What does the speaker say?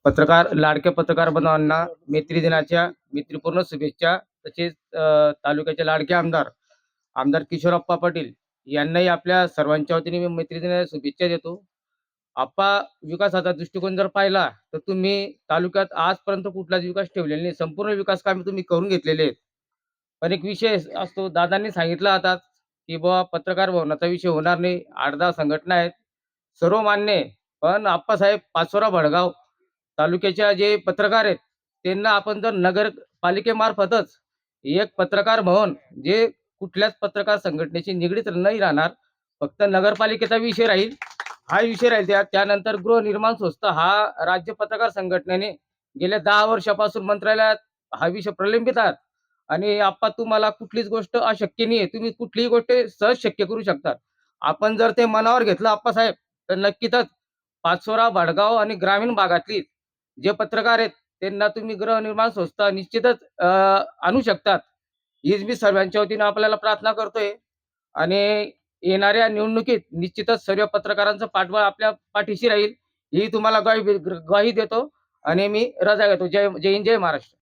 लाडक्या पत्रकार बांधवांना मैत्री दिनाच्या मैत्रीपूर्ण शुभेच्छा. तसेच तालुक्याचे लाडके आमदार किशोरप्पा पाटील यांनाही आपल्या सर्वांच्या वतीने मी मैत्री दिनाच्या शुभेच्छा देतो. आप्पा, विकासाचा दृष्टिकोन जर पाहिला तर तुम्ही तालुक्यात आजपर्यंत कुठलाच विकास ठेवलेला नाही. संपूर्ण विकास कामे तुम्ही करून घेतलेले आहेत. पण एक विषय असतो, दादांनी सांगितलं आता की बुवा पत्रकार भवनाचा विषय होणार नाही. 8-10 संघटना आहेत, सर्व मान्य आहे. पण आप्पासाहेब, पाचोरा भडगाव तालुक्याच्या जे पत्रकार आहेत त्यांना आपण जर नगरपालिकेमार्फतच एक पत्रकार भवन, जे कुठल्याच पत्रकार संघटनेशी निगडीत नाही राहणार, फक्त नगरपालिकेचा विषय राहील, हा विषय राहील. त्यानंतर गृहनिर्माण संस्था हा राज्य पत्रकार संघटनेने गेल्या 10 वर्षापासून मंत्रालयात हा विषय प्रलंबित आहे. आणि आप्पा, तुम्हाला कुठलीच गोष्ट अशक्य नाही आहे. तुम्ही कुठलीही गोष्ट सहज शक्य करू शकता. आपण जर ते मनावर घेतलं आप्पासाहेब, तर नक्कीच पाचोरा, भडगाव आणि ग्रामीण भागातली जे पत्रकार आहेत त्यांना तुम्ही गृहनिर्माण संस्था निश्चितच आणू शकतात. हीच मी सर्वांच्या वतीनं आपल्याला प्रार्थना करतोय. आणि येणाऱ्या निवडणुकीत निश्चितच सर्व पत्रकारांचा पाठबळ आपल्या पाठीशी राहील, ही तुम्हाला ग्वाही देतो. आणि मी रजा घेतो. जय जय हिंद, जय महाराष्ट्र.